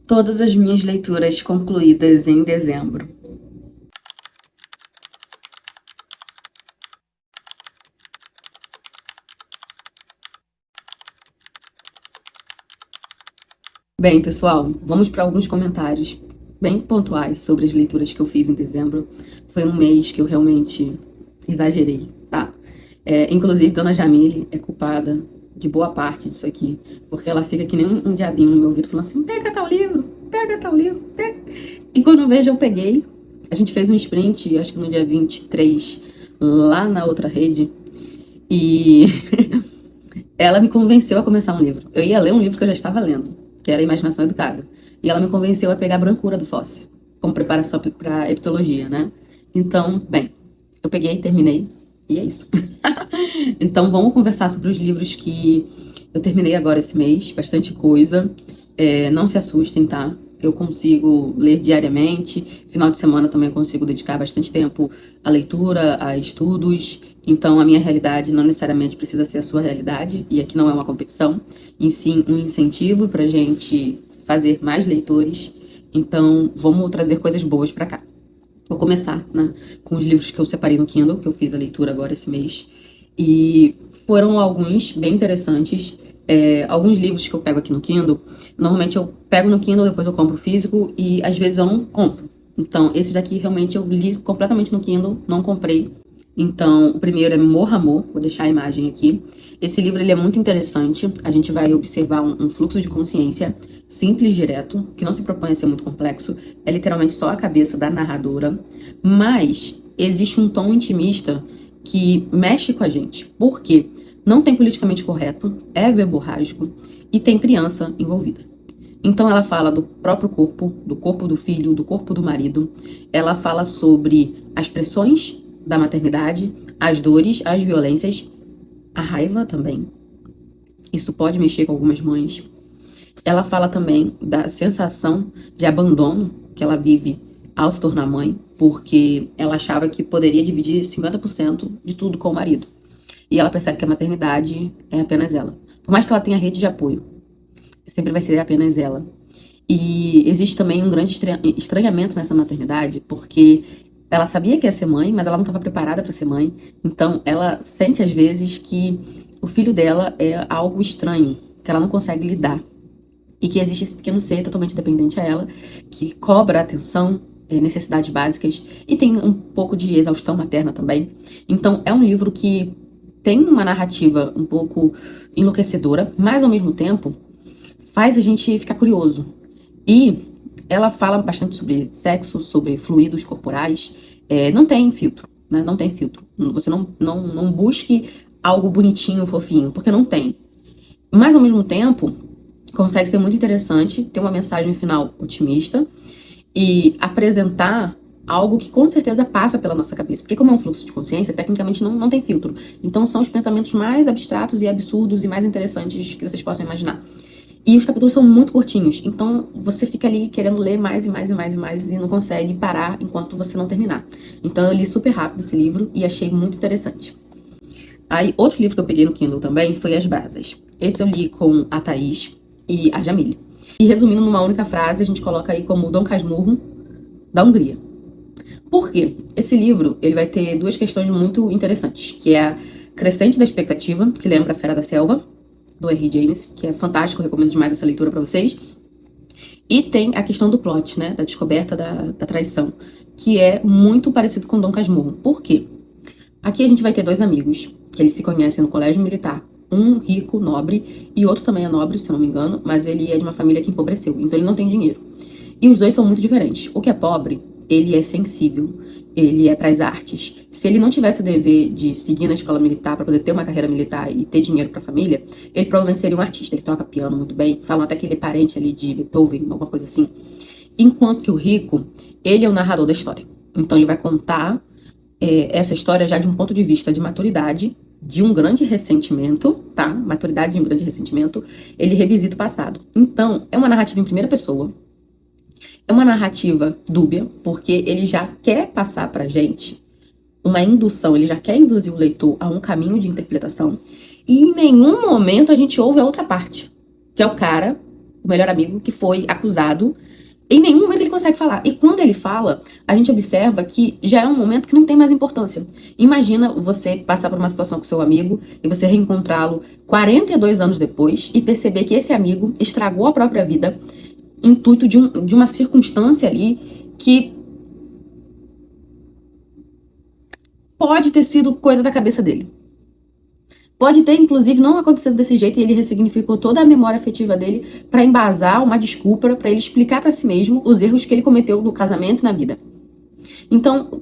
Todas as minhas leituras concluídas em dezembro. Bem, pessoal, vamos para alguns comentários bem pontuais sobre as leituras que eu fiz em dezembro. Foi um mês que eu realmente exagerei, tá? Inclusive, Dona Jamile é culpada de boa parte disso aqui, porque ela fica que nem um diabinho no meu ouvido, falando assim, pega tal livro, pega. E quando eu vejo, eu peguei. A gente fez um sprint, acho que no dia 23, lá na outra rede, e ela me convenceu a começar um livro. Eu ia ler um livro que eu já estava lendo, que era Imaginação Educada. E ela me convenceu a pegar a Brancura do Fosse, como preparação para heptologia, né? Então, bem, eu peguei, terminei, e é isso. Então, vamos conversar sobre os livros que eu terminei agora esse mês, bastante coisa. Não se assustem, tá? Eu consigo ler diariamente, final de semana também eu consigo dedicar bastante tempo à leitura, a estudos. Então, a minha realidade não necessariamente precisa ser a sua realidade, e aqui não é uma competição, em sim um incentivo pra gente fazer mais leitores. Então, vamos trazer coisas boas pra cá. Vou começar, né, com os livros que eu separei no Kindle, que eu fiz a leitura agora esse mês. E foram alguns bem interessantes. Alguns livros que eu pego aqui no Kindle, normalmente eu pego no Kindle, depois eu compro físico e às vezes eu não compro. Então, esse daqui realmente eu li completamente no Kindle, não comprei. Então, o primeiro é Morra Amor, vou deixar a imagem aqui. Esse livro ele é muito interessante, a gente vai observar um fluxo de consciência simples, direto, que não se propõe a ser muito complexo, é literalmente só a cabeça da narradora, mas existe um tom intimista que mexe com a gente. Por quê? Não tem politicamente correto, é verborrágico e tem criança envolvida. Então ela fala do próprio corpo, do corpo do filho, do corpo do marido. Ela fala sobre as pressões da maternidade, as dores, as violências, a raiva também. Isso pode mexer com algumas mães. Ela fala também da sensação de abandono que ela vive ao se tornar mãe, porque ela achava que poderia dividir 50% de tudo com o marido. E ela percebe que a maternidade é apenas ela. Por mais que ela tenha rede de apoio, sempre vai ser apenas ela. E existe também um grande estranhamento nessa maternidade, porque ela sabia que ia ser mãe, mas ela não estava preparada para ser mãe. Então ela sente às vezes que o filho dela é algo estranho, que ela não consegue lidar. E que existe esse pequeno ser totalmente dependente a ela, que cobra atenção, necessidades básicas, e tem um pouco de exaustão materna também. Então é um livro que tem uma narrativa um pouco enlouquecedora, mas ao mesmo tempo faz a gente ficar curioso. E ela fala bastante sobre sexo, sobre fluidos corporais. Não tem filtro, né? Não tem filtro. Você não busque algo bonitinho, fofinho, porque não tem. Mas ao mesmo tempo consegue ser muito interessante, ter uma mensagem final otimista e apresentar algo que com certeza passa pela nossa cabeça. Porque como é um fluxo de consciência, tecnicamente não tem filtro. Então são os pensamentos mais abstratos e absurdos e mais interessantes que vocês possam imaginar. E os capítulos são muito curtinhos, então você fica ali querendo ler mais e não consegue parar enquanto você não terminar. Então eu li super rápido esse livro e achei muito interessante. Aí, outro livro que eu peguei no Kindle também foi As Brasas. Esse eu li com a Thaís e a Jamile. E resumindo numa única frase, a gente coloca aí como Dom Casmurro da Hungria. Por quê? Esse livro ele vai ter duas questões muito interessantes, que é a crescente da expectativa, que lembra a Fera da Selva, do R. James, que é fantástico, eu recomendo demais essa leitura pra vocês. E tem a questão do plot, né, da descoberta da traição, que é muito parecido com Dom Casmurro. Por quê? Aqui a gente vai ter dois amigos, que eles se conhecem no colégio militar. Um rico, nobre, e outro também é nobre, se eu não me engano, mas ele é de uma família que empobreceu, então ele não tem dinheiro. E os dois são muito diferentes. O que é pobre, ele é sensível, ele é pras artes. Se ele não tivesse o dever de seguir na escola militar para poder ter uma carreira militar e ter dinheiro pra família, ele provavelmente seria um artista. Ele toca piano muito bem, falam até que ele é parente ali de Beethoven, alguma coisa assim. Enquanto que o rico, ele é o narrador da história. Então ele vai contar essa história já de um ponto de vista de maturidade, de um grande ressentimento, tá? Maturidade de um grande ressentimento, ele revisita o passado. Então, é uma narrativa em primeira pessoa, é uma narrativa dúbia, porque ele já quer passar pra gente uma indução, ele já quer induzir o leitor a um caminho de interpretação, e em nenhum momento a gente ouve a outra parte, que é o cara melhor amigo que foi acusado. Em nenhum momento ele consegue falar. E quando ele fala, a gente observa que já é um momento que não tem mais importância. Imagina você passar por uma situação com seu amigo e você reencontrá-lo 42 anos depois e perceber que esse amigo estragou a própria vida, intuito de uma circunstância ali que pode ter sido coisa da cabeça dele. Pode ter, inclusive, não acontecido desse jeito e ele ressignificou toda a memória afetiva dele para embasar uma desculpa, para ele explicar para si mesmo os erros que ele cometeu no casamento e na vida. Então,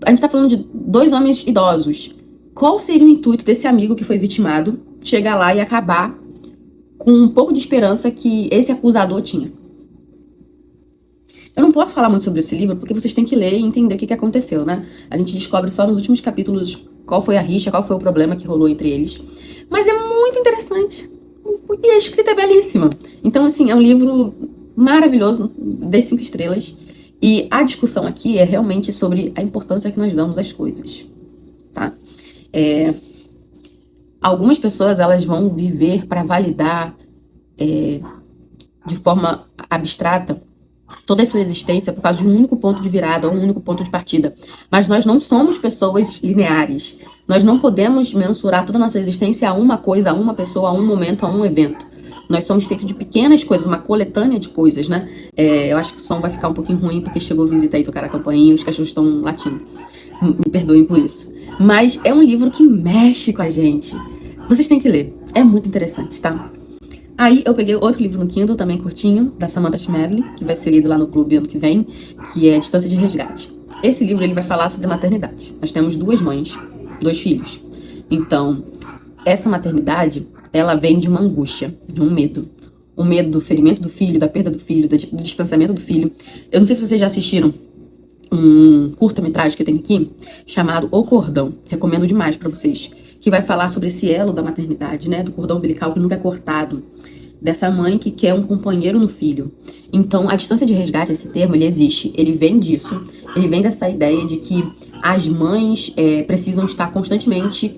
a gente tá falando de 2 homens idosos. Qual seria o intuito desse amigo que foi vitimado chegar lá e acabar com um pouco de esperança que esse acusador tinha? Eu não posso falar muito sobre esse livro porque vocês têm que ler e entender o que aconteceu, né? A gente descobre só nos últimos capítulos qual foi a rixa, qual foi o problema que rolou entre eles. Mas é muito interessante. E a escrita é belíssima. Então, assim, é um livro maravilhoso, das 5 estrelas. E a discussão aqui é realmente sobre a importância que nós damos às coisas, tá? Algumas pessoas, elas vão viver para validar de forma abstrata toda a sua existência por causa de um único ponto de virada, um único ponto de partida. Mas nós não somos pessoas lineares. Nós não podemos mensurar toda a nossa existência a uma coisa, a uma pessoa, a um momento, a um evento. Nós somos feitos de pequenas coisas, uma coletânea de coisas, né? Eu acho que o som vai ficar um pouquinho ruim porque chegou visita aí tocar a campainha e os cachorros estão latindo. Me perdoem por isso. Mas é um livro que mexe com a gente. Vocês têm que ler. É muito interessante, tá? Aí eu peguei outro livro no Kindle, também curtinho, da Samantha Schmedley, que vai ser lido lá no clube ano que vem, que é Distância de Resgate. Esse livro ele vai falar sobre maternidade. Nós temos 2 mães, 2 filhos. Então, essa maternidade, ela vem de uma angústia, de um medo. O medo do ferimento do filho, da perda do filho, do distanciamento do filho. Eu não sei se vocês já assistiram um curta-metragem que eu tenho aqui, chamado O Cordão. Recomendo demais pra vocês. Que vai falar sobre esse elo da maternidade, né? Do cordão umbilical que nunca é cortado. Dessa mãe que quer um companheiro no filho. Então, a distância de resgate, esse termo, ele existe. Ele vem disso. Ele vem dessa ideia de que as mães precisam estar constantemente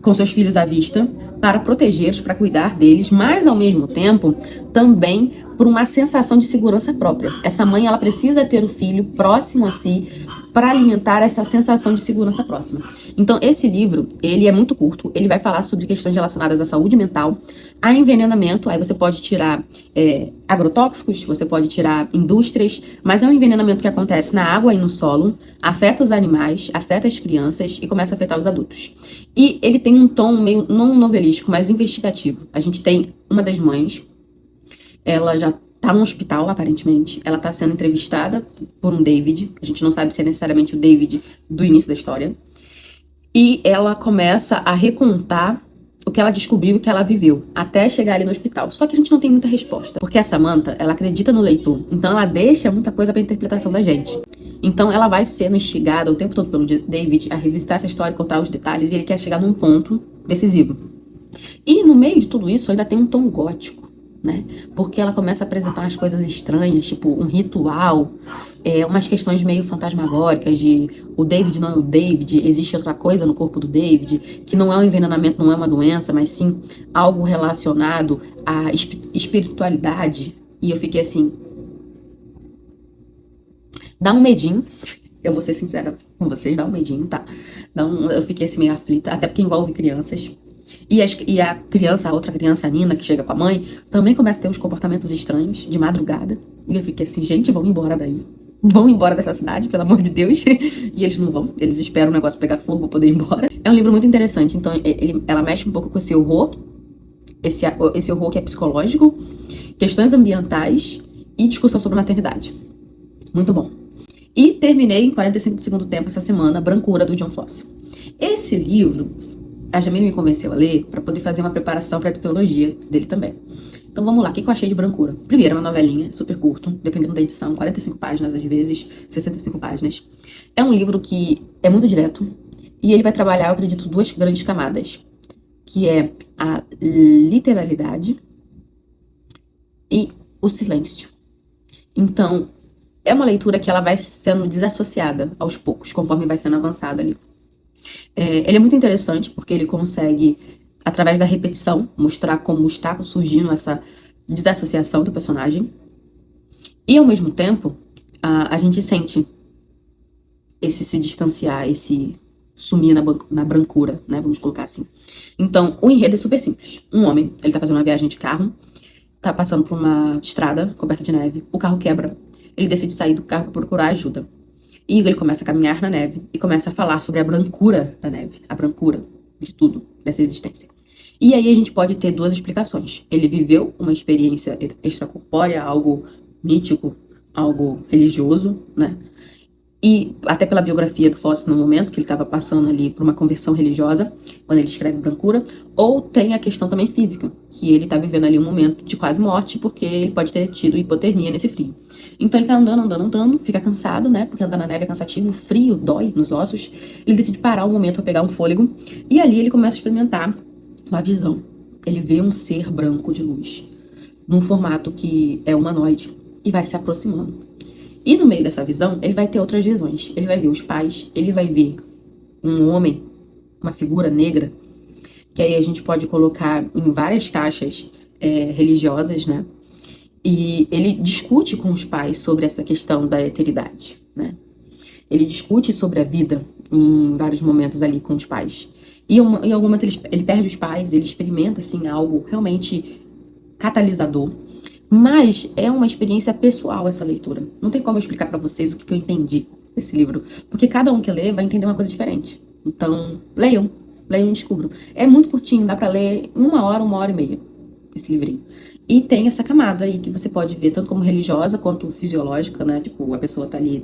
com seus filhos à vista para protegê-los, para cuidar deles, mas ao mesmo tempo também por uma sensação de segurança própria. Essa mãe, ela precisa ter o filho próximo a si para alimentar essa sensação de segurança próxima. Então, esse livro, ele é muito curto, ele vai falar sobre questões relacionadas à saúde mental, a envenenamento, aí você pode tirar agrotóxicos, você pode tirar indústrias, mas é um envenenamento que acontece na água e no solo, afeta os animais, afeta as crianças e começa a afetar os adultos. E ele tem um tom meio, não novelístico, mas investigativo. A gente tem uma das mães, ela já tá no hospital, aparentemente. Ela tá sendo entrevistada por um David. A gente não sabe se é necessariamente o David do início da história. E ela começa a recontar o que ela descobriu e o que ela viveu, até chegar ali no hospital. Só que a gente não tem muita resposta, porque a Samantha, ela acredita no leitor. Então ela deixa muita coisa pra interpretação da gente. Então ela vai sendo instigada o tempo todo pelo David a revisitar essa história, contar os detalhes, e ele quer chegar num ponto decisivo. E no meio de tudo isso ainda tem um tom gótico, né? Porque ela começa a apresentar umas coisas estranhas, tipo um ritual, umas questões meio fantasmagóricas de o David não é o David, existe outra coisa no corpo do David, que não é um envenenamento, não é uma doença, mas sim algo relacionado à espiritualidade. E eu fiquei assim, dá um medinho. Eu vou ser sincera com vocês, dá um medinho, tá? Eu fiquei assim meio aflita, até porque envolve crianças. E a criança, a outra criança, a Nina, que chega com a mãe, também começa a ter uns comportamentos estranhos de madrugada. E eu fiquei assim, gente, vão embora daí. Vão embora dessa cidade, pelo amor de Deus. E eles não vão, eles esperam o negócio pegar fogo pra poder ir embora. É um livro muito interessante, então ela mexe um pouco com esse horror, esse horror que é psicológico, questões ambientais e discussão sobre maternidade. Muito bom. E terminei em 45 do segundo tempo essa semana, Brancura, do John Fosse. Esse livro, a Jamile me convenceu a ler para poder fazer uma preparação para a teologia dele também. Então vamos lá, o que eu achei de Brancura? Primeiro, é uma novelinha, super curto, dependendo da edição, 45 páginas às vezes, 65 páginas. É um livro que é muito direto e ele vai trabalhar, eu acredito, 2 grandes camadas, que é a literalidade e o silêncio. Então, é uma leitura que ela vai sendo desassociada aos poucos, conforme vai sendo avançada ali. Ele é muito interessante porque ele consegue, através da repetição, mostrar como está surgindo desassociação do personagem. E, ao mesmo tempo, a gente sente esse se distanciar, esse sumir na brancura, né? Vamos colocar assim. Então, o enredo é super simples. Um homem, ele tá fazendo uma viagem de carro, tá passando por uma estrada coberta de neve, o carro quebra, ele decide sair do carro pra procurar ajuda. E ele começa a caminhar na neve e começa a falar sobre a brancura da neve, a brancura de tudo, dessa existência. E aí a gente pode ter duas explicações. Ele viveu uma experiência extracorpórea, algo mítico, algo religioso, né? E até pela biografia do Fosse no momento, que ele estava passando ali por uma conversão religiosa, quando ele escreve Brancura, ou tem a questão também física, que ele está vivendo ali um momento de quase morte, porque ele pode ter tido hipotermia nesse frio. Então ele tá andando, fica cansado, né, porque andar na neve é cansativo, o frio dói nos ossos, ele decide parar um momento para pegar um fôlego, e ali ele começa a experimentar uma visão. Ele vê um ser branco de luz, num formato que é humanoide, e vai se aproximando. E no meio dessa visão, ele vai ter outras visões. Ele vai ver os pais, ele vai ver um homem, uma figura negra, que aí a gente pode colocar em várias caixas religiosas, né? E ele discute com os pais sobre essa questão da eternidade, né? Ele discute sobre a vida em vários momentos ali com os pais. E em algum momento ele perde os pais, ele experimenta, assim, algo realmente catalisador. Mas é uma experiência pessoal essa leitura. Não tem como eu explicar pra vocês o que eu entendi desse livro. Porque cada um que lê vai entender uma coisa diferente. Então, leiam e descubram. É muito curtinho, dá pra ler em 1 hora e meia, esse livrinho. E tem essa camada aí que você pode ver tanto como religiosa quanto fisiológica, né? Tipo, a pessoa tá ali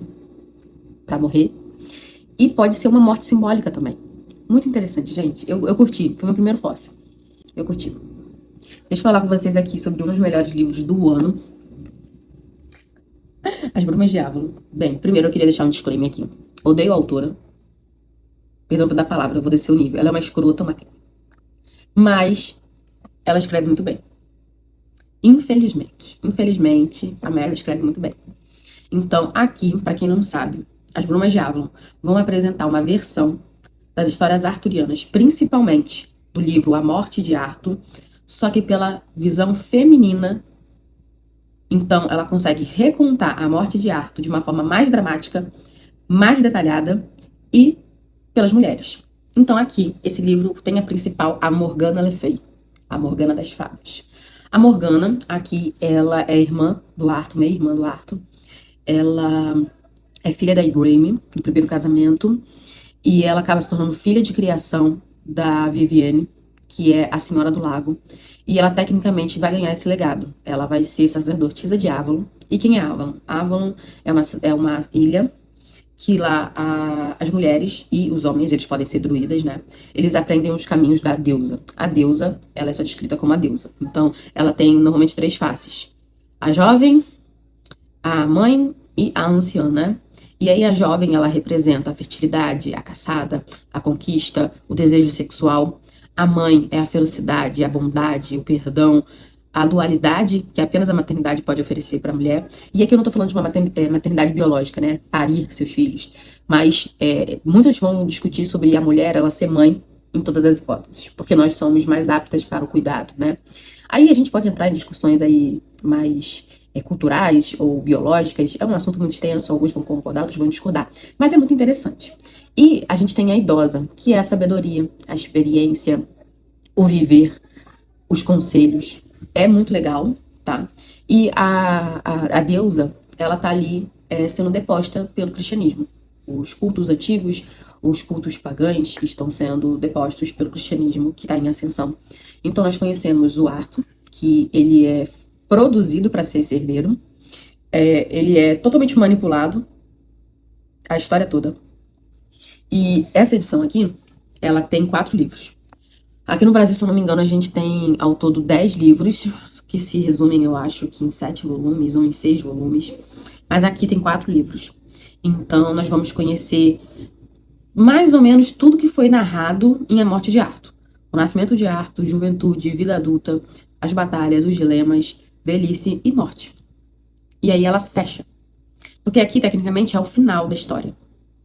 pra morrer. E pode ser uma morte simbólica também. Muito interessante, gente. Eu curti. Foi meu primeiro Fosse. Eu curti. Deixa eu falar com vocês aqui sobre um dos melhores livros do ano. As Brumas de Avalon. Bem, primeiro eu queria deixar um disclaimer aqui. Odeio a autora. Perdão pela palavra, eu vou descer o nível. Ela é uma escrota, mas ela escreve muito bem. Infelizmente, a Mary escreve muito bem. Então, aqui, pra quem não sabe, As Brumas de Avalon vão apresentar uma versão das histórias arturianas, principalmente do livro A Morte de Arthur, só que pela visão feminina. Então, ela consegue recontar a morte de Arthur de uma forma mais dramática, mais detalhada e pelas mulheres. Então, aqui, esse livro tem a principal, a Morgana Le Fay, a Morgana das Fadas. A Morgana, aqui, ela é irmã do Arthur, meia-irmã do Arthur. Ela é filha da Igraine, do primeiro casamento, e ela acaba se tornando filha de criação da Vivienne, que é a Senhora do Lago, e ela tecnicamente vai ganhar esse legado. Ela vai ser sacerdotisa de Avalon. E quem é Avalon? Avalon é uma ilha que lá as mulheres e os homens, eles podem ser druidas, né? Eles aprendem os caminhos da deusa. A deusa, ela é só descrita como a deusa. Então, ela tem normalmente 3 faces. A jovem, a mãe e a anciã, né? E aí a jovem, ela representa a fertilidade, a caçada, a conquista, o desejo sexual. A mãe é a ferocidade, a bondade, o perdão, a dualidade que apenas a maternidade pode oferecer para a mulher. E aqui eu não tô falando de uma maternidade biológica, né? Parir seus filhos. Mas muitos vão discutir sobre a mulher, ela ser mãe em todas as hipóteses. Porque nós somos mais aptas para o cuidado, né? Aí a gente pode entrar em discussões aí mais culturais ou biológicas. É um assunto muito extenso, alguns vão concordar, outros vão discordar. Mas é muito interessante. E a gente tem a idosa, que é a sabedoria, a experiência, o viver, os conselhos. É muito legal, tá? E a deusa, ela tá ali sendo deposta pelo cristianismo. Os cultos antigos, os cultos pagãos estão sendo depostos pelo cristianismo, que está em ascensão. Então nós conhecemos o Arthur, que ele é produzido para ser esse herdeiro. Ele é totalmente manipulado, a história toda. E essa edição aqui, ela tem 4 livros. Aqui no Brasil, se eu não me engano, a gente tem ao todo 10 livros, que se resumem, eu acho, que em 7 volumes ou em 6 volumes. Mas aqui tem 4 livros. Então, nós vamos conhecer mais ou menos tudo que foi narrado em A Morte de Arthur. O nascimento de Arthur, juventude, vida adulta, as batalhas, os dilemas, velhice e morte. E aí ela fecha. Porque aqui, tecnicamente, é o final da história.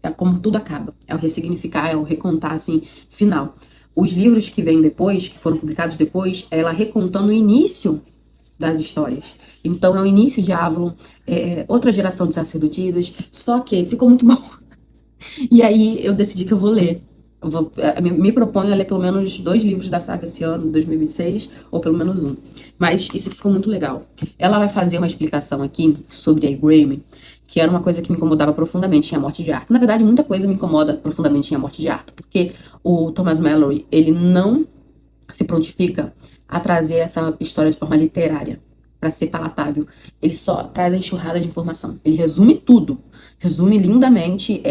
É como tudo acaba. É o ressignificar, é o recontar, assim, final. Os livros que vêm depois, que foram publicados depois, é ela recontando o início das histórias. Então é o início de Avalon, outra geração de sacerdotisas, só que ficou muito bom. E aí eu decidi que eu vou ler. Me proponho a ler pelo menos 2 livros da saga esse ano, 2026, ou pelo menos um. Mas isso aqui ficou muito legal. Ela vai fazer uma explicação aqui sobre a Graeme, que era uma coisa que me incomodava profundamente em A Morte de Arthur. Na verdade, muita coisa me incomoda profundamente em A Morte de Arthur, porque o Thomas Malory, ele não se prontifica a trazer essa história de forma literária, para ser palatável. Ele só traz a enxurrada de informação. Ele resume tudo. Resume lindamente,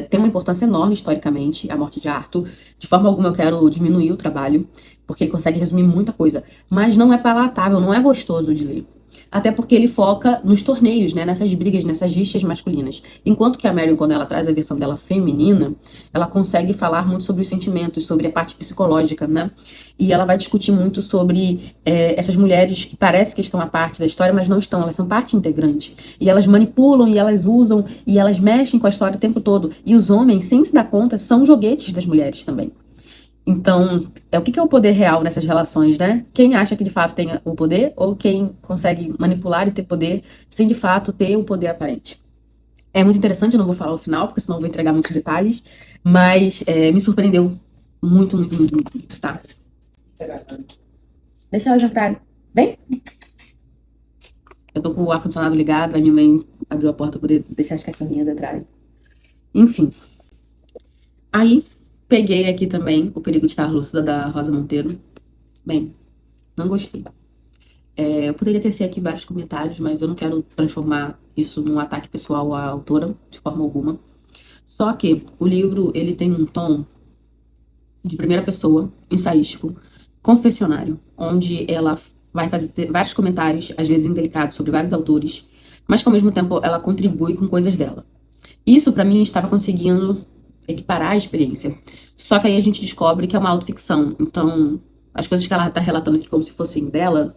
tem uma importância enorme historicamente, A Morte de Arthur. De forma alguma eu quero diminuir o trabalho, porque ele consegue resumir muita coisa. Mas não é palatável, não é gostoso de ler. Até porque ele foca nos torneios, né? Nessas brigas, nessas rixas masculinas. Enquanto que a Marion, quando ela traz a versão dela feminina, ela consegue falar muito sobre os sentimentos, sobre a parte psicológica, né? E ela vai discutir muito sobre essas mulheres que parece que estão à parte da história, mas não estão, elas são parte integrante. E elas manipulam, e elas usam, e elas mexem com a história o tempo todo. E os homens, sem se dar conta, são joguetes das mulheres também. Então, o que é o poder real nessas relações, né? Quem acha que de fato tem o poder ou quem consegue manipular e ter poder sem de fato ter o poder aparente? É muito interessante, eu não vou falar o final, porque senão eu vou entregar muitos detalhes, mas me surpreendeu muito, muito, muito, muito, muito, tá? Deixa elas entrarem. Vem! Eu tô com o ar-condicionado ligado, a minha mãe abriu a porta pra poder deixar as cachorrinhas atrás. Enfim. Aí, peguei aqui também O Perigo de Estar Lúcida, da Rosa Monteiro. Bem, não gostei. Eu poderia tecer aqui vários comentários, mas eu não quero transformar isso num ataque pessoal à autora, de forma alguma. Só que o livro, ele tem um tom de primeira pessoa, ensaístico, confessionário, onde ela vai fazer vários comentários, às vezes indelicados, sobre vários autores, mas que ao mesmo tempo ela contribui com coisas dela. Isso, pra mim, estava conseguindo equiparar a experiência. Só que aí a gente descobre que é uma autoficção. Então, as coisas que ela tá relatando aqui como se fossem dela,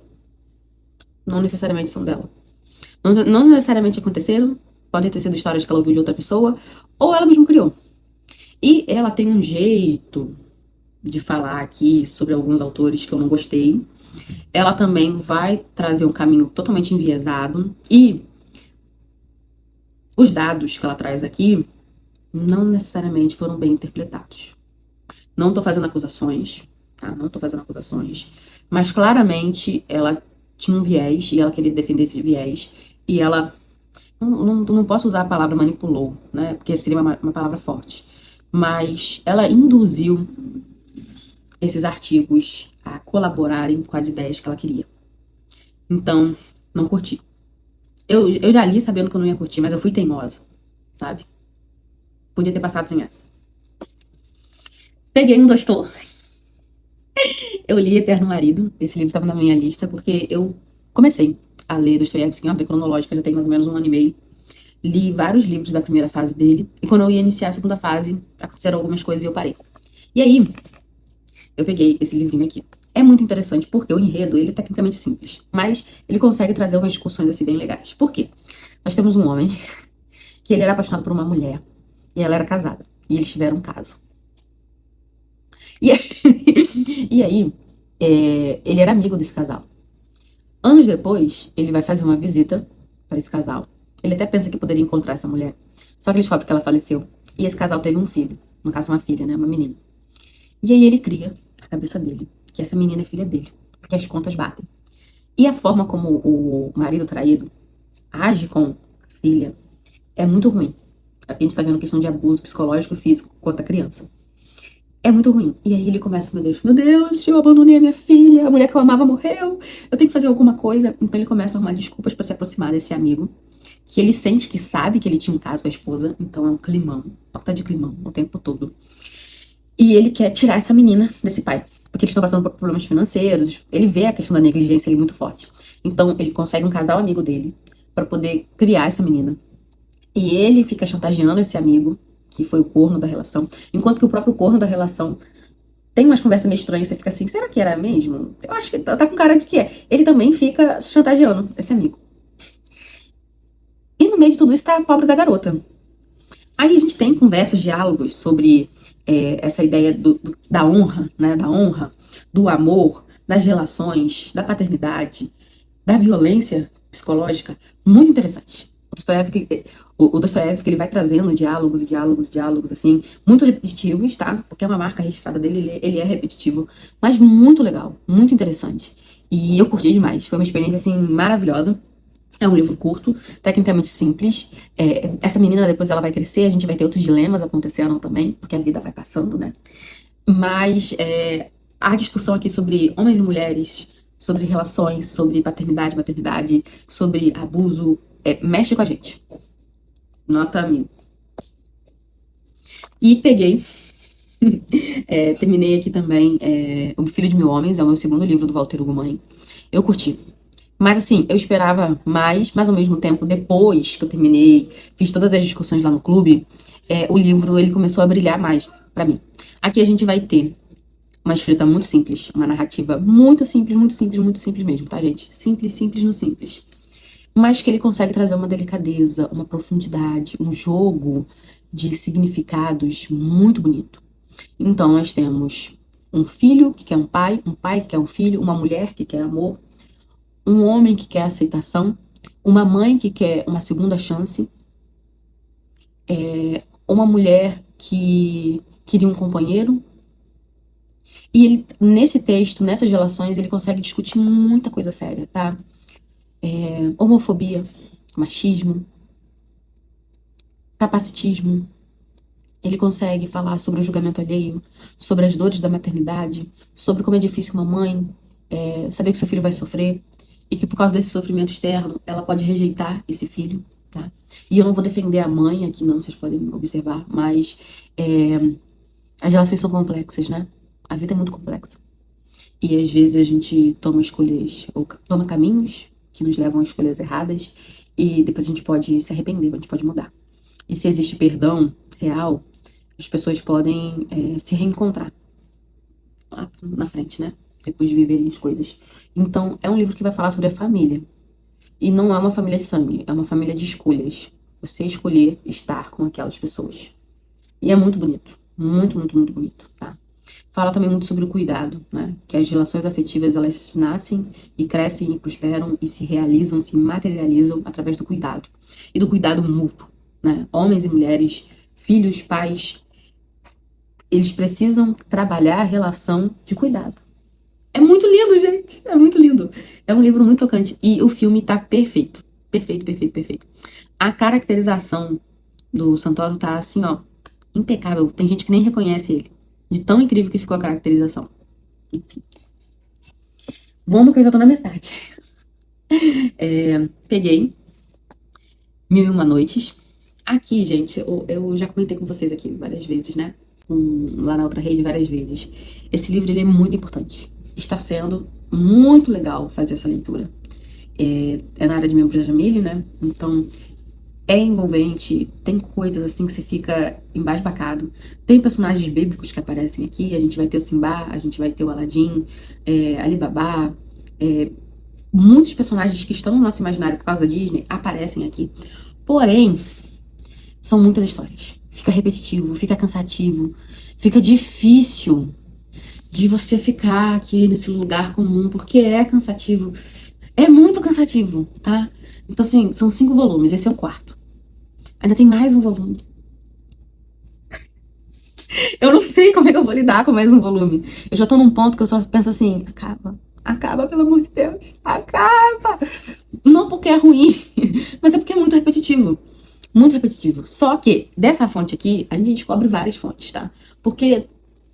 não necessariamente são dela. Não necessariamente aconteceram, podem ter sido histórias que ela ouviu de outra pessoa, ou ela mesma criou. E ela tem um jeito de falar aqui sobre alguns autores que eu não gostei. Ela também vai trazer um caminho totalmente enviesado. E os dados que ela traz aqui não necessariamente foram bem interpretados. Não tô fazendo acusações, tá? Não tô fazendo acusações. Mas claramente ela tinha um viés e ela queria defender esse viés. E ela... Não posso usar a palavra manipulou, né? Porque seria uma palavra forte. Mas ela induziu esses artigos a colaborarem com as ideias que ela queria. Então, não curti. Eu já li sabendo que eu não ia curtir, mas eu fui teimosa, sabe? Podia ter passado sem essa. Peguei um Dostô. Eu li Eterno Marido. Esse livro estava na minha lista porque eu comecei a ler Dostoiévski em ordem cronológica, já tem mais ou menos 1 ano e meio. Li vários livros da primeira fase dele. E quando eu ia iniciar a segunda fase, aconteceram algumas coisas e eu parei. E aí, eu peguei esse livrinho aqui. É muito interessante porque o enredo, ele é tecnicamente simples. Mas ele consegue trazer umas discussões assim bem legais. Por quê? Nós temos um homem que ele era apaixonado por uma mulher. E ela era casada. E eles tiveram um caso. E aí, ele era amigo desse casal. Anos depois, ele vai fazer uma visita para esse casal. Ele até pensa que poderia encontrar essa mulher. Só que ele descobre que ela faleceu. E esse casal teve um filho. No caso, uma filha, né? Uma menina. E aí ele cria a cabeça dele, que essa menina é filha dele. Porque as contas batem. E a forma como o marido traído age com a filha é muito ruim. Aqui a gente tá vendo questão de abuso psicológico e físico contra a criança. É muito ruim. E aí ele começa, meu Deus, eu abandonei a minha filha, a mulher que eu amava morreu, eu tenho que fazer alguma coisa. Então ele começa a arrumar desculpas pra se aproximar desse amigo, que ele sente que sabe que ele tinha um caso com a esposa, então é um climão, torta de climão o tempo todo. E ele quer tirar essa menina desse pai, porque eles estão passando por problemas financeiros, ele vê a questão da negligência ali muito forte. Então ele consegue um casal amigo dele pra poder criar essa menina. E ele fica chantageando esse amigo, que foi o corno da relação, enquanto que o próprio corno da relação tem umas conversas meio estranhas, você fica assim, será que era mesmo? Eu acho que tá com cara de que é. Ele também fica chantageando esse amigo. E no meio de tudo isso tá a pobre da garota. Aí a gente tem conversas, diálogos sobre essa ideia da honra, né? Da honra, do amor, das relações, da paternidade. da violência psicológica muito interessante. O Dostoiévski, ele vai trazendo diálogos e diálogos e diálogos, assim, muito repetitivos, tá? Porque é uma marca registrada dele, ele é repetitivo, mas muito legal, muito interessante. E eu curti demais, foi uma experiência, assim, maravilhosa. É um livro curto, tecnicamente simples. Essa menina, depois ela vai crescer, a gente vai ter outros dilemas acontecendo também, porque a vida vai passando, né? Mas a discussão aqui sobre homens e mulheres, sobre relações, sobre paternidade, maternidade, sobre abuso, mexe com a gente. Nota 1000. E peguei, terminei aqui também O Filho de Mil Homens, é o meu segundo livro do Walter Ugumãe. Eu curti. Mas assim, eu esperava mais, mas ao mesmo tempo, depois que eu terminei, fiz todas as discussões lá no clube, o livro ele começou a brilhar mais pra mim. Aqui a gente vai ter uma escrita muito simples, uma narrativa muito simples, muito simples, muito simples mesmo, tá, gente? Simples, simples no simples. Mas que ele consegue trazer uma delicadeza, uma profundidade, um jogo de significados muito bonito. Então, nós temos um filho que quer um pai que quer um filho, uma mulher que quer amor, um homem que quer aceitação, uma mãe que quer uma segunda chance, uma mulher que queria um companheiro. E ele, nesse texto, nessas relações, ele consegue discutir muita coisa séria, tá? Homofobia, machismo, capacitismo. Ele consegue falar sobre o julgamento alheio, sobre as dores da maternidade, sobre como é difícil uma mãe saber que seu filho vai sofrer e que por causa desse sofrimento externo, ela pode rejeitar esse filho, tá? E eu não vou defender a mãe aqui não, vocês podem observar, mas as relações são complexas, né? A vida é muito complexa. E às vezes a gente toma escolhas, ou toma caminhos que nos levam a escolhas erradas, e depois a gente pode se arrepender, a gente pode mudar. E se existe perdão real, as pessoas podem se reencontrar lá na frente, né? Depois de viverem as coisas. Então, é um livro que vai falar sobre a família. E não é uma família de sangue, é uma família de escolhas. Você escolher estar com aquelas pessoas. E é muito bonito. Muito, muito, muito bonito, tá? Fala também muito sobre o cuidado, né? Que as relações afetivas, elas nascem e crescem e prosperam e se realizam, se materializam através do cuidado. E do cuidado mútuo, né? Homens e mulheres, filhos, pais, eles precisam trabalhar a relação de cuidado. É muito lindo, gente. É muito lindo. É um livro muito tocante. E o filme tá perfeito. Perfeito, perfeito, perfeito. A caracterização do Santoro tá assim, ó, impecável. Tem gente que nem reconhece ele. De tão incrível que ficou a caracterização. Enfim. Vamos que eu ainda tô na metade. Peguei Mil e Uma Noites. Aqui, gente, eu já comentei com vocês aqui várias vezes, né? Lá na outra rede várias vezes. Esse livro, ele é muito importante. Está sendo muito legal fazer essa leitura. É na área de membros da Jamile, né? Então, é envolvente, tem coisas assim que você fica embasbacado. Tem personagens bíblicos que aparecem aqui, a gente vai ter o Simba, a gente vai ter o Aladim, Alibaba, muitos personagens que estão no nosso imaginário por causa da Disney aparecem aqui. Porém, são muitas histórias. Fica repetitivo, fica cansativo, fica difícil de você ficar aqui nesse lugar comum, porque é cansativo. É muito cansativo, tá? Então, assim, são 5 volumes, esse é o 4º. Ainda tem mais um volume. Eu não sei como é que eu vou lidar com mais um volume. Eu já tô num ponto que eu só penso assim, acaba. Acaba, pelo amor de Deus. Acaba! Não porque é ruim, mas é porque é muito repetitivo. Muito repetitivo. Só que, dessa fonte aqui, a gente descobre várias fontes, tá? Porque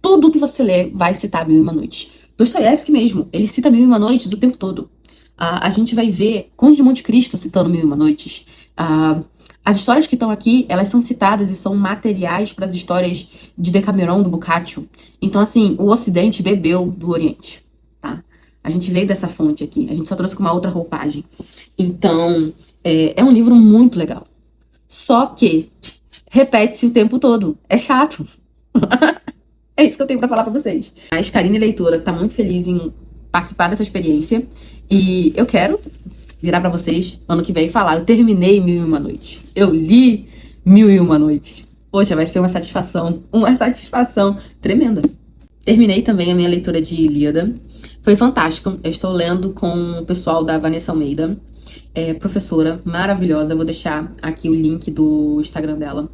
tudo que você lê vai citar Mil e Uma Noites. Dostoiévski mesmo, ele cita Mil e Uma Noites o tempo todo. A gente vai ver Conde de Monte Cristo citando Mil e Uma Noites. As histórias que estão aqui, elas são citadas e são materiais para as histórias de Decameron, do Boccaccio. Então, assim, o Ocidente bebeu do Oriente, tá? A gente veio dessa fonte aqui, a gente só trouxe com uma outra roupagem. Então, é um livro muito legal. Só que repete-se o tempo todo. É chato. É isso que eu tenho pra falar pra vocês. Mas Karine Leitora tá muito feliz em participar dessa experiência. E eu quero virar pra vocês ano que vem e falar: eu terminei Mil e Uma Noites. Eu li Mil e Uma Noites. Poxa, vai ser uma satisfação tremenda. Terminei também a minha leitura de Ilíada. Foi fantástico. Eu estou lendo com o pessoal da Vanessa Almeida, professora maravilhosa. Eu vou deixar aqui o link do Instagram dela.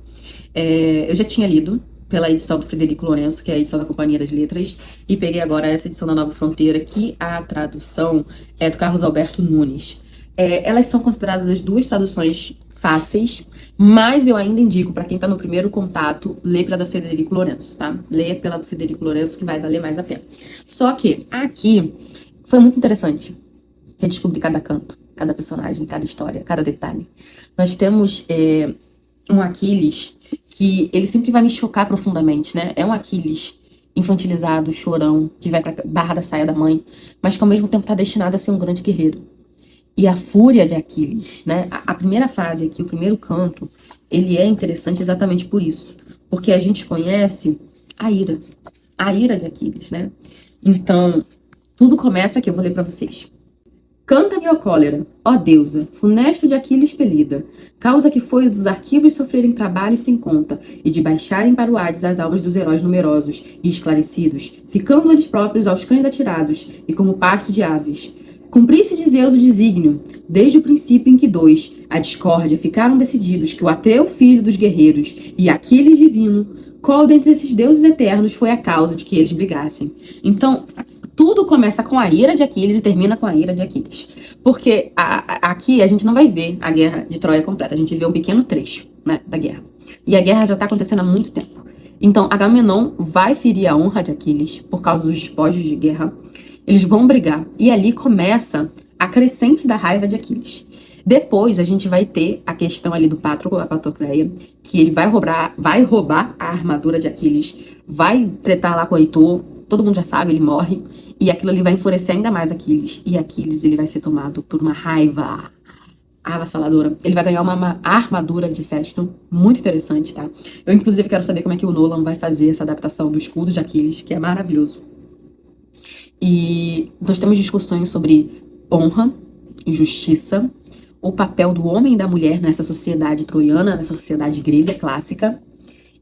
Eu já tinha lido pela edição do Frederico Lourenço, que é a edição da Companhia das Letras, e peguei agora essa edição da Nova Fronteira, que a tradução é do Carlos Alberto Nunes. Elas são consideradas as duas traduções fáceis, mas eu ainda indico para quem tá no primeiro contato, lê pela da Frederico Lourenço, tá? Leia pela do Frederico Lourenço, que vai valer mais a pena. Só que aqui foi muito interessante redescobrir cada canto, cada personagem, cada história, cada detalhe. Nós temos um Aquiles que ele sempre vai me chocar profundamente, né? É um Aquiles infantilizado, chorão, que vai pra barra da saia da mãe, mas que ao mesmo tempo tá destinado a ser um grande guerreiro. E a fúria de Aquiles, né? A primeira fase aqui, o primeiro canto, ele é interessante exatamente por isso. Porque a gente conhece a ira de Aquiles, né? Então, tudo começa aqui, eu vou ler pra vocês. Canta-me, ó cólera, ó deusa, funesta de Aquiles expelida, causa que foi dos arquivos sofrerem trabalhos sem conta, e de baixarem para o Hades as almas dos heróis numerosos e esclarecidos, ficando eles próprios aos cães atirados, e como pasto de aves. Cumprisse de Zeus o desígnio, desde o princípio em que dois, a discórdia, ficaram decididos que o Atreu filho dos guerreiros e Aquiles divino, qual dentre esses deuses eternos foi a causa de que eles brigassem. Então, tudo começa com a ira de Aquiles e termina com a ira de Aquiles. Porque aqui a gente não vai ver a guerra de Troia completa, a gente vê um pequeno trecho, né, da guerra. E a guerra já está acontecendo há muito tempo. Então, Agamenon vai ferir a honra de Aquiles por causa dos despojos de guerra. Eles vão brigar. E ali começa a crescente da raiva de Aquiles. Depois a gente vai ter a questão ali do Patroclo, a Patrocleia, que ele vai roubar a armadura de Aquiles, vai tretar lá com o Heitor, todo mundo já sabe, ele morre, e aquilo ali vai enfurecer ainda mais Aquiles. E Aquiles, ele vai ser tomado por uma raiva avassaladora. Ele vai ganhar uma armadura de Fésto, muito interessante, tá? Eu, inclusive, quero saber como é que o Nolan vai fazer essa adaptação do escudo de Aquiles, que é maravilhoso. E nós temos discussões sobre honra e justiça, o papel do homem e da mulher nessa sociedade troiana, nessa sociedade grega clássica,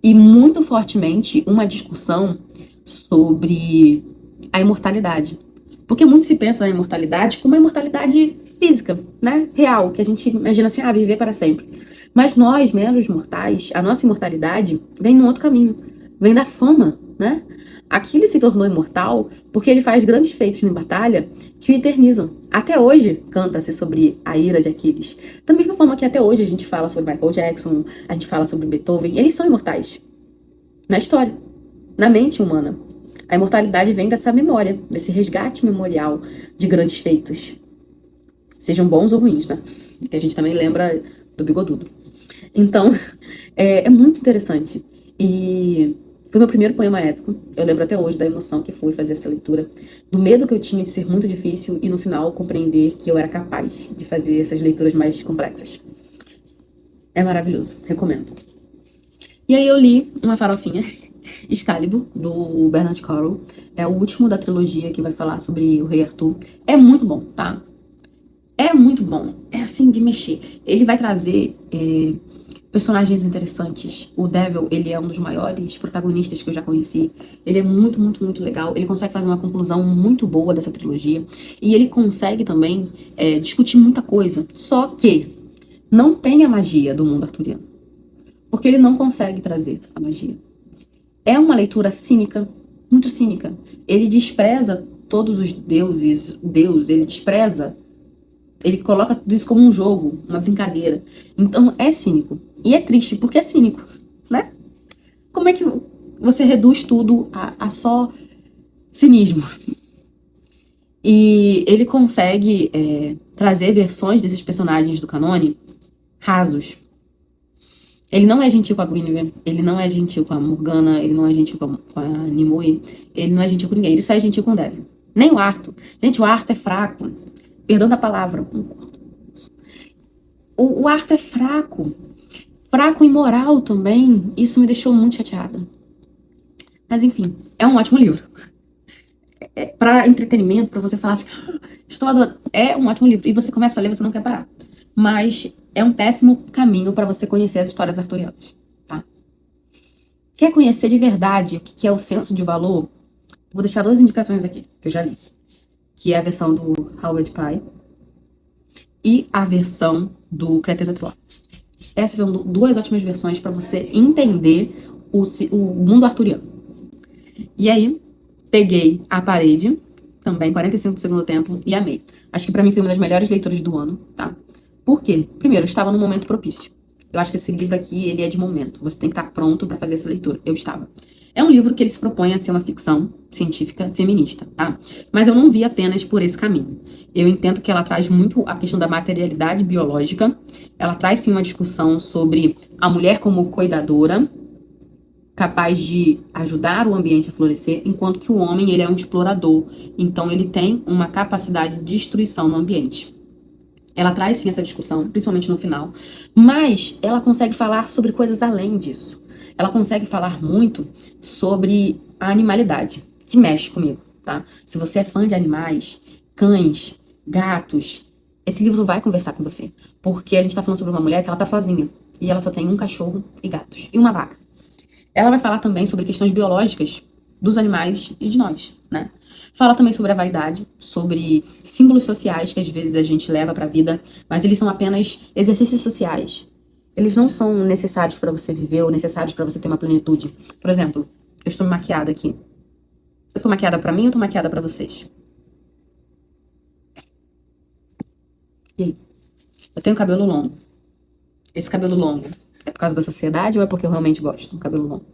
e muito fortemente uma discussão sobre a imortalidade. Porque muito se pensa na imortalidade como uma imortalidade física, né? Real, que a gente imagina assim, viver para sempre. Mas nós, meros mortais, a nossa imortalidade vem num outro caminho. Vem da fama, né? Aquiles se tornou imortal porque ele faz grandes feitos em batalha que o eternizam. Até hoje canta-se sobre a ira de Aquiles. Da mesma forma que até hoje a gente fala sobre Michael Jackson, a gente fala sobre Beethoven, eles são imortais. Na história, na mente humana. A imortalidade vem dessa memória, desse resgate memorial de grandes feitos. Sejam bons ou ruins, né? Que a gente também lembra do Bigodudo. Então, é muito interessante. E foi meu primeiro poema épico. Eu lembro até hoje da emoção que foi fazer essa leitura, do medo que eu tinha de ser muito difícil e no final compreender que eu era capaz de fazer essas leituras mais complexas. É maravilhoso, recomendo. E aí eu li uma farofinha, Excalibur, do Bernard Cornwell. É o último da trilogia que vai falar sobre o Rei Arthur. É muito bom, tá? É muito bom. É assim de mexer. Ele vai trazer personagens interessantes. O Devil, ele é um dos maiores protagonistas que eu já conheci. Ele é muito, muito, muito legal. Ele consegue fazer uma conclusão muito boa dessa trilogia. E ele consegue também discutir muita coisa. Só que não tem a magia do mundo arturiano. Porque ele não consegue trazer a magia. É uma leitura cínica, muito cínica. Ele despreza todos os deuses. Ele despreza. Ele coloca tudo isso como um jogo, uma brincadeira. Então é cínico. E é triste, porque é cínico, né? Como é que você reduz tudo a só cinismo? E ele consegue trazer versões desses personagens do canone rasos. Ele não é gentil com a Guinevere, ele não é gentil com a Morgana, ele não é gentil com a Nimue, ele não é gentil com ninguém, ele só é gentil com o Devil. Nem o Arthur. Gente, o Arthur é fraco. Perdão da palavra. O Arthur é fraco. Fraco e moral também. Isso me deixou muito chateada. Mas enfim, é um ótimo livro. Para entretenimento, para você falar assim, estou adorando. É um ótimo livro. E você começa a ler, você não quer parar. Mas é um péssimo caminho para você conhecer as histórias arturianas, tá? Quer conhecer de verdade o que é o senso de valor? Vou deixar 2 indicações aqui, que eu já li. que é a versão do Howard Pyle, e a versão do Crétin de Troyes. Essas são duas ótimas versões para você entender o mundo arturiano. E aí, peguei A Parede, também 45 do segundo tempo, e amei. Acho que pra mim foi uma das melhores leituras do ano, tá? Por quê? Primeiro, eu estava num momento propício. Eu acho que esse livro aqui, ele é de momento. Você tem que estar pronto pra fazer essa leitura. Eu estava. É um livro que ele se propõe a ser uma ficção científica feminista, tá? Mas eu não vi apenas por esse caminho. Eu entendo que ela traz muito a questão da materialidade biológica. Ela traz, sim, uma discussão sobre a mulher como cuidadora, capaz de ajudar o ambiente a florescer, enquanto que o homem, ele é um explorador. Então, ele tem uma capacidade de destruição no ambiente. Ela traz, sim, essa discussão, principalmente no final, mas ela consegue falar sobre coisas além disso. Ela consegue falar muito sobre a animalidade, que mexe comigo, tá? Se você é fã de animais, cães, gatos, esse livro vai conversar com você. Porque a gente tá falando sobre uma mulher que ela tá sozinha, e ela só tem um cachorro e gatos, e uma vaca. Ela vai falar também sobre questões biológicas dos animais e de nós, né? Fala também sobre a vaidade, sobre símbolos sociais que às vezes a gente leva pra vida, mas eles são apenas exercícios sociais. Eles não são necessários pra você viver ou necessários pra você ter uma plenitude. Por exemplo, eu estou maquiada aqui. Eu tô maquiada pra mim ou tô maquiada pra vocês? E aí? Eu tenho cabelo longo. Esse cabelo longo é por causa da sociedade ou é porque eu realmente gosto do cabelo longo?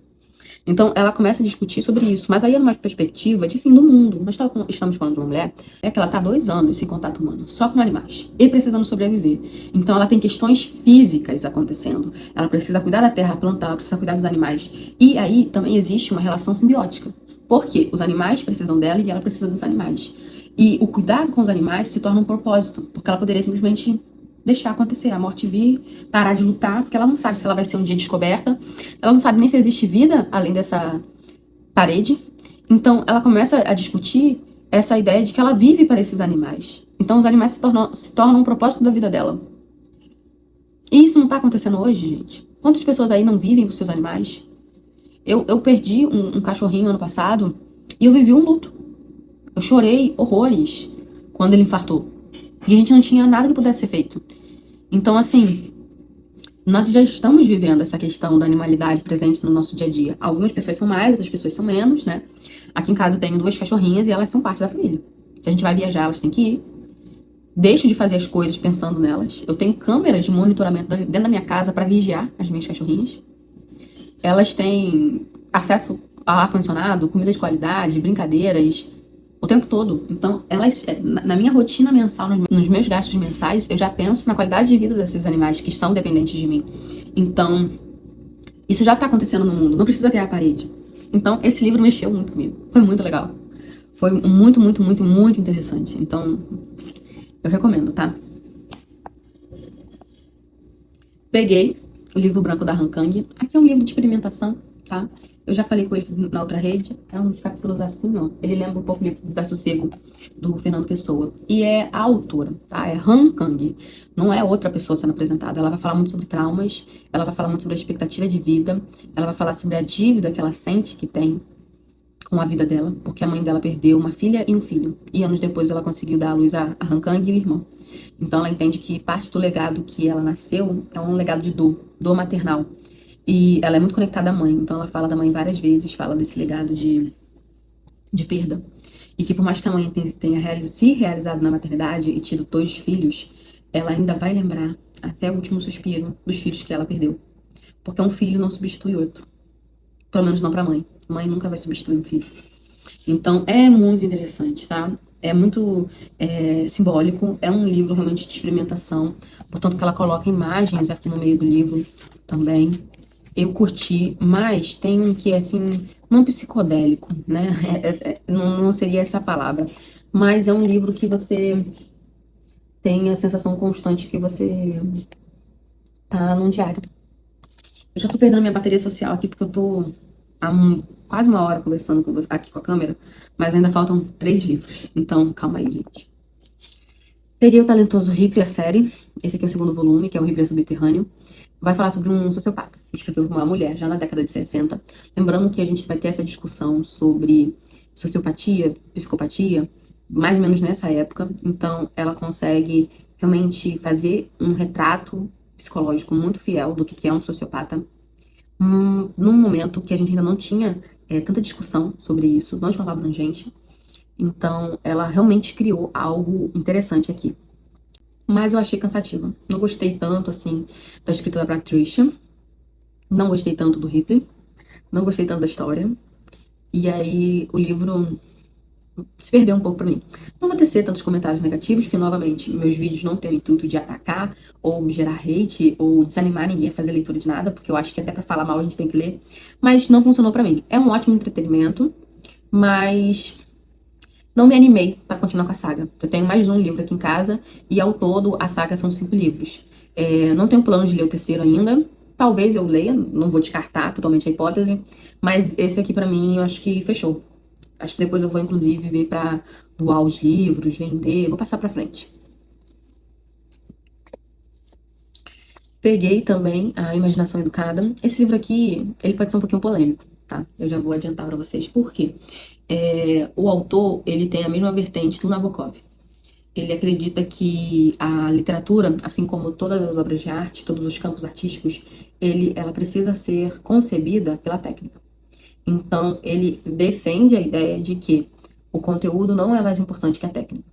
Então, ela começa a discutir sobre isso, mas aí é numa perspectiva de fim do mundo. Nós estamos falando de uma mulher que ela está há 2 anos sem contato humano, só com animais, e precisando sobreviver. Então, ela tem questões físicas acontecendo. Ela precisa cuidar da terra, plantar, ela precisa cuidar dos animais. E aí também existe uma relação simbiótica. Porque os animais precisam dela e ela precisa dos animais. E o cuidado com os animais se torna um propósito, porque ela poderia simplesmente deixar acontecer, a morte vir, parar de lutar, porque ela não sabe se ela vai ser um dia descoberta, ela não sabe nem se existe vida além dessa parede. Então, ela começa a discutir essa ideia de que ela vive para esses animais. Então, os animais se tornam um propósito da vida dela. E isso não tá acontecendo hoje, gente. Quantas pessoas aí não vivem por seus animais? Eu perdi um cachorrinho ano passado e eu vivi um luto. Eu chorei horrores quando ele infartou. E a gente não tinha nada que pudesse ser feito. Então, assim, nós já estamos vivendo essa questão da animalidade presente no nosso dia a dia. Algumas pessoas são mais, outras pessoas são menos, né? Aqui em casa eu tenho 2 cachorrinhas e elas são parte da família. Se a gente vai viajar, elas têm que ir. Deixo de fazer as coisas pensando nelas. Eu tenho câmeras de monitoramento dentro da minha casa para vigiar as minhas cachorrinhas. Elas têm acesso ao ar-condicionado, comida de qualidade, brincadeiras, o tempo todo. Então, elas, na minha rotina mensal, nos meus gastos mensais, eu já penso na qualidade de vida desses animais que são dependentes de mim. Então, isso já tá acontecendo no mundo, não precisa ter a parede. Então, esse livro mexeu muito comigo. Foi muito legal. Foi muito, muito, muito, muito interessante. Então, eu recomendo, tá? Peguei o livro branco da Han Kang. Aqui é um livro de experimentação, tá? Eu já falei com ele na outra rede. É um capítulos assim, ó. Ele lembra um pouco do Desassossego do Fernando Pessoa. E é a autora, tá? É Han Kang. Não é outra pessoa sendo apresentada. Ela vai falar muito sobre traumas. Ela vai falar muito sobre a expectativa de vida. Ela vai falar sobre a dívida que ela sente que tem com a vida dela, porque a mãe dela perdeu uma filha e um filho. E anos depois ela conseguiu dar à luz a Han Kang e o irmão. Então ela entende que parte do legado que ela nasceu é um legado de dor maternal. E ela é muito conectada à mãe, então ela fala da mãe várias vezes, fala desse legado de perda. E que por mais que a mãe tenha se realizado na maternidade e tido 2 filhos, ela ainda vai lembrar até o último suspiro dos filhos que ela perdeu. Porque um filho não substitui outro. Pelo menos não pra mãe. Mãe nunca vai substituir um filho. Então é muito interessante, tá? É muito simbólico. É um livro realmente de experimentação. Portanto, que ela coloca imagens aqui no meio do livro também. Eu curti, mas tem um que é assim, não psicodélico, né? Não seria essa a palavra. Mas é um livro que você tem a sensação constante que você tá num diário. Eu já tô perdendo minha bateria social aqui porque eu tô há quase 1 hora conversando com você, aqui com a câmera, mas ainda faltam 3 livros. Então, calma aí, gente. Peguei o Talentoso Ripley, a série. Esse aqui é o 2º volume, que é o Ripley Subterrâneo. Vai falar sobre um sociopata, escrito por uma mulher, já na década de 60. Lembrando que a gente vai ter essa discussão sobre sociopatia, psicopatia, mais ou menos nessa época. Então, ela consegue realmente fazer um retrato psicológico muito fiel do que é um sociopata. Num momento que a gente ainda não tinha tanta discussão sobre isso, não de forma abrangente. Então, ela realmente criou algo interessante aqui. Mas eu achei cansativa. Não gostei tanto, assim, da escrita da Patricia. Não gostei tanto do Ripley. Não gostei tanto da história. E aí, o livro se perdeu um pouco pra mim. Não vou tecer tantos comentários negativos, porque, novamente, meus vídeos não têm o intuito de atacar, ou gerar hate, ou desanimar ninguém a fazer leitura de nada, porque eu acho que até pra falar mal a gente tem que ler. Mas não funcionou pra mim. É um ótimo entretenimento, mas não me animei para continuar com a saga. Eu tenho mais um livro aqui em casa e ao todo a saga são 5 livros. Não tenho plano de ler o terceiro ainda. Talvez eu leia, não vou descartar totalmente a hipótese, mas esse aqui pra mim eu acho que fechou. Acho que depois eu vou inclusive ver para doar os livros, vender, vou passar pra frente. Peguei também a Imaginação Educada. Esse livro aqui, ele pode ser um pouquinho polêmico, tá? Eu já vou adiantar pra vocês por quê. O autor, ele tem a mesma vertente do Nabokov. Ele acredita que a literatura, assim como todas as obras de arte, todos os campos artísticos, ela precisa ser concebida pela técnica. Então, ele defende a ideia de que o conteúdo não é mais importante que a técnica.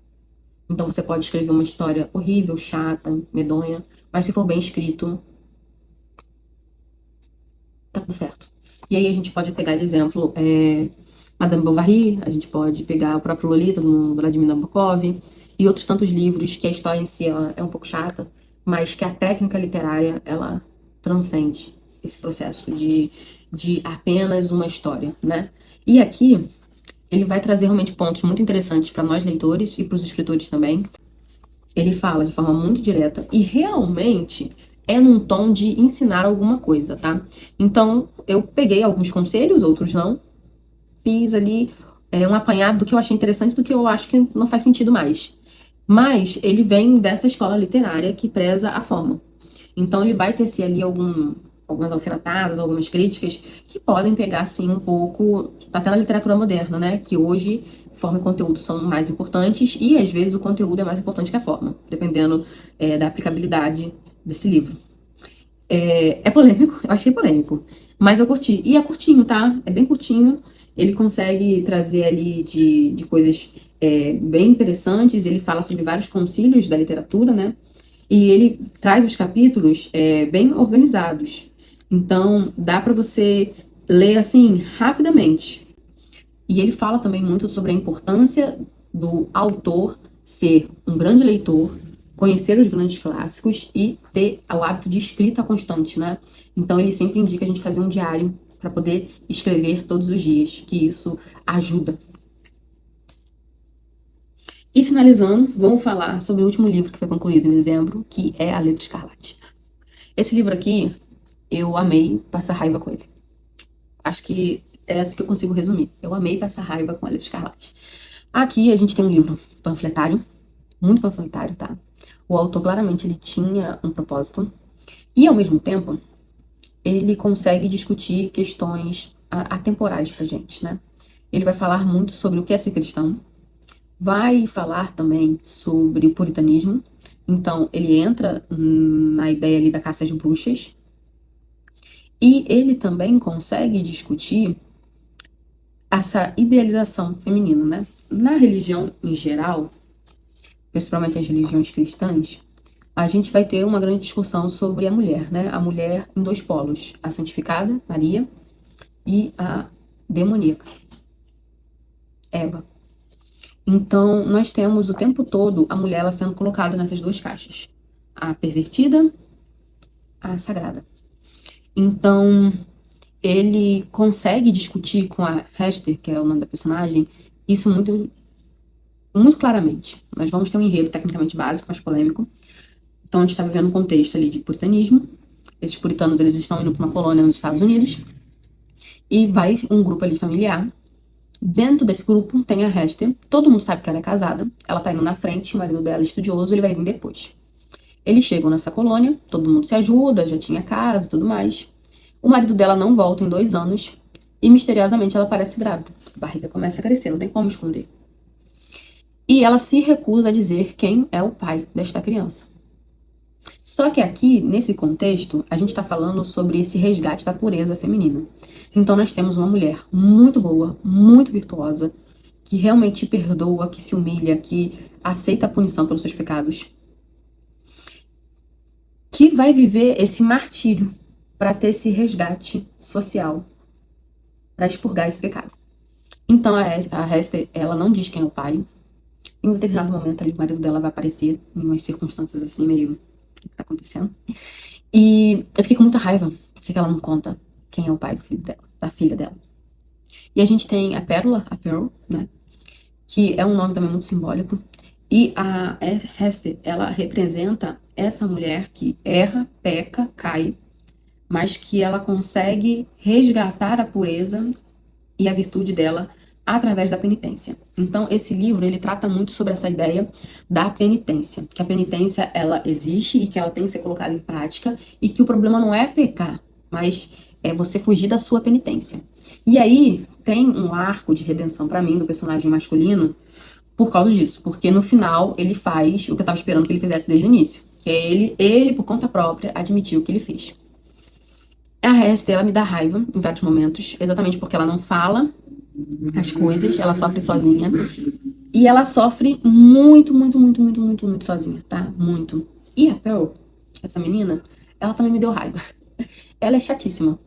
Então, você pode escrever uma história horrível, chata, medonha, mas se for bem escrito, tá tudo certo. E aí a gente pode pegar de exemplo Madame Bovary, a gente pode pegar o próprio Lolita, do Vladimir Nabokov, e outros tantos livros que a história em si ela é um pouco chata, mas que a técnica literária, ela transcende esse processo de apenas uma história, né? E aqui, ele vai trazer realmente pontos muito interessantes para nós leitores e para os escritores também. Ele fala de forma muito direta e realmente é num tom de ensinar alguma coisa, tá? Então, eu peguei alguns conselhos, outros não. Fiz ali um apanhado do que eu achei interessante, do que eu acho que não faz sentido mais. Mas ele vem dessa escola literária que preza a forma. Então, ele vai tecer ali algumas alfinetadas, algumas críticas que podem pegar, assim, um pouco até na literatura moderna, né? Que hoje forma e conteúdo são mais importantes e, às vezes, o conteúdo é mais importante que a forma, dependendo da aplicabilidade desse livro. É polêmico, eu achei polêmico, mas eu curti. E é curtinho, tá? É bem curtinho. Ele consegue trazer ali de coisas bem interessantes. Ele fala sobre vários concílios da literatura, né? E ele traz os capítulos bem organizados. Então, dá pra você ler assim rapidamente. E ele fala também muito sobre a importância do autor ser um grande leitor, conhecer os grandes clássicos e ter o hábito de escrita constante, né? Então ele sempre indica a gente fazer um diário para poder escrever todos os dias, que isso ajuda. E finalizando, vamos falar sobre o último livro que foi concluído em dezembro, que é A Letra Escarlate. Esse livro aqui, eu amei passar raiva com ele. Acho que é essa que eu consigo resumir. Eu amei passar raiva com A Letra Escarlate. Aqui a gente tem um livro panfletário, muito panfletário, tá? O autor claramente ele tinha um propósito e ao mesmo tempo ele consegue discutir questões atemporais pra gente, né? Ele vai falar muito sobre o que é ser cristão, vai falar também sobre o puritanismo. Então ele entra na ideia ali da caça às bruxas e ele também consegue discutir essa idealização feminina, né? Na religião em geral, principalmente as religiões cristãs, a gente vai ter uma grande discussão sobre a mulher, né? A mulher em dois polos, a santificada, Maria, e a demoníaca, Eva. Então, nós temos o tempo todo a mulher ela sendo colocada nessas duas caixas, a pervertida, a sagrada. Então, ele consegue discutir com a Hester, que é o nome da personagem, isso muito claramente. Nós vamos ter um enredo tecnicamente básico, mas polêmico. Então, a gente está vivendo um contexto ali de puritanismo. Esses puritanos, eles estão indo para uma colônia nos Estados Unidos. E vai um grupo ali familiar. Dentro desse grupo tem a Hester. Todo mundo sabe que ela é casada. Ela tá indo na frente, o marido dela é estudioso, ele vai vir depois. Eles chegam nessa colônia, todo mundo se ajuda, já tinha casa e tudo mais. O marido dela não volta em 2 anos. E misteriosamente ela parece grávida. A barriga começa a crescer, não tem como esconder. E ela se recusa a dizer quem é o pai desta criança. Só que aqui, nesse contexto, a gente está falando sobre esse resgate da pureza feminina. Então nós temos uma mulher muito boa, muito virtuosa, que realmente perdoa, que se humilha, que aceita a punição pelos seus pecados, que vai viver esse martírio para ter esse resgate social, para expurgar esse pecado. Então a Hester, ela não diz quem é o pai. Em um determinado momento ali, o marido dela vai aparecer em umas circunstâncias assim, meio... O que tá acontecendo? E eu fiquei com muita raiva, porque ela não conta quem é o pai do filho dela, da filha dela. E a gente tem a Pérola, a Pearl, né? Que é um nome também muito simbólico. E a Hester, ela representa essa mulher que erra, peca, cai, mas que ela consegue resgatar a pureza e a virtude dela através da penitência. Então, esse livro, ele trata muito sobre essa ideia da penitência, que a penitência, ela existe e que ela tem que ser colocada em prática e que o problema não é pecar, mas é você fugir da sua penitência. E aí, tem um arco de redenção para mim do personagem masculino por causa disso, porque no final ele faz o que eu tava esperando que ele fizesse desde o início, que é ele por conta própria, admitir o que ele fez. A Hester, ela me dá raiva em vários momentos, exatamente porque ela não fala as coisas, ela sofre sozinha. E ela sofre muito, muito, muito, muito, muito, muito sozinha, tá? Muito. E a Pearl, essa menina, ela também me deu raiva. Ela é chatíssima.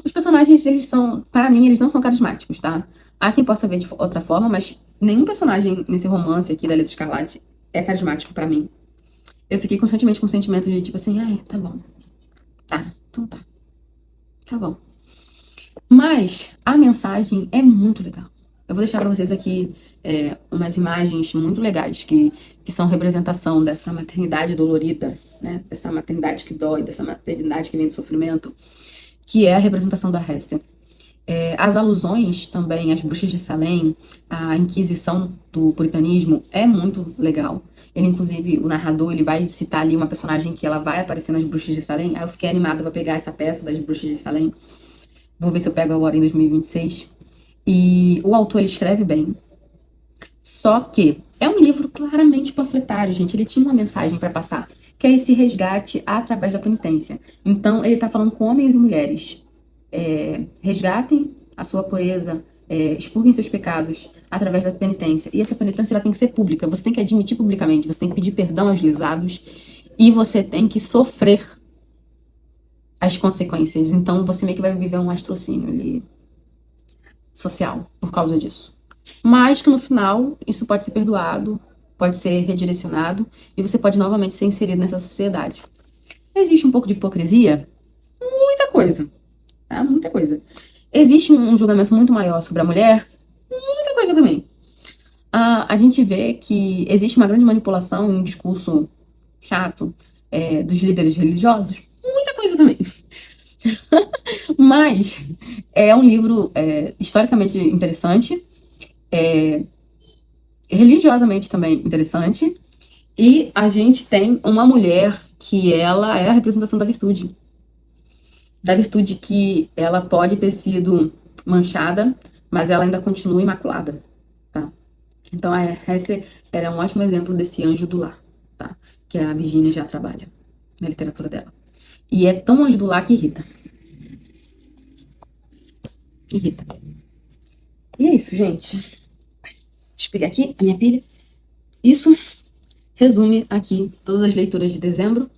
Os personagens, eles são, para mim, eles não são carismáticos, tá? Há quem possa ver de outra forma, mas nenhum personagem nesse romance aqui da Letra Escarlate é carismático pra mim. Eu fiquei constantemente com o sentimento de tipo assim, ai, tá bom. Tá, então tá. Tá bom. Mas a mensagem é muito legal. Eu vou deixar para vocês aqui umas imagens muito legais que são representação dessa maternidade dolorida, né? Dessa maternidade que dói, dessa maternidade que vem do sofrimento, que é a representação da Hester. As alusões também às bruxas de Salem, a inquisição do puritanismo é muito legal. Ele, inclusive, o narrador, ele vai citar ali uma personagem que ela vai aparecer nas bruxas de Salem. Aí eu fiquei animada para pegar essa peça das bruxas de Salem. Vou ver se eu pego agora em 2026. E o autor, ele escreve bem. Só que é um livro claramente panfletário, gente. Ele tinha uma mensagem para passar, que é esse resgate através da penitência. Então, ele tá falando com homens e mulheres. Resgatem a sua pureza, expurguem seus pecados através da penitência. E essa penitência, ela tem que ser pública. Você tem que admitir publicamente, você tem que pedir perdão aos lesados e você tem que sofrer as consequências. Então, você meio que vai viver um latrocínio ali social por causa disso. Mas que no final, isso pode ser perdoado, pode ser redirecionado e você pode novamente ser inserido nessa sociedade. Existe um pouco de hipocrisia? Muita coisa, tá? Muita coisa. Existe um julgamento muito maior sobre a mulher? Muita coisa também. A gente vê que existe uma grande manipulação em um discurso chato dos líderes religiosos? Muita coisa também. Mas é um livro historicamente interessante, religiosamente também interessante, e a gente tem uma mulher que ela é a representação da virtude. Da virtude que ela pode ter sido manchada, mas ela ainda continua imaculada, tá? Então a Hester é um ótimo exemplo desse anjo do lar, tá? Que a Virginia já trabalha na literatura dela. E é tão anjo do lar que irrita. Irrita. E é isso, gente. Deixa eu pegar aqui a minha pilha. Isso resume aqui todas as leituras de dezembro.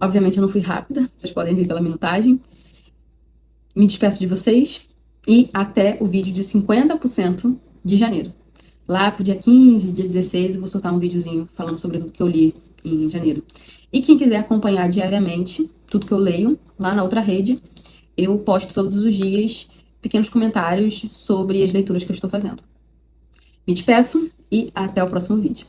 Obviamente eu não fui rápida, vocês podem ver pela minutagem. Me despeço de vocês e até o vídeo de 50% de janeiro. Lá pro dia 15, dia 16, eu vou soltar um videozinho falando sobre tudo que eu li em janeiro. E quem quiser acompanhar diariamente tudo que eu leio, lá na outra rede, eu posto todos os dias pequenos comentários sobre as leituras que eu estou fazendo. Me despeço e até o próximo vídeo.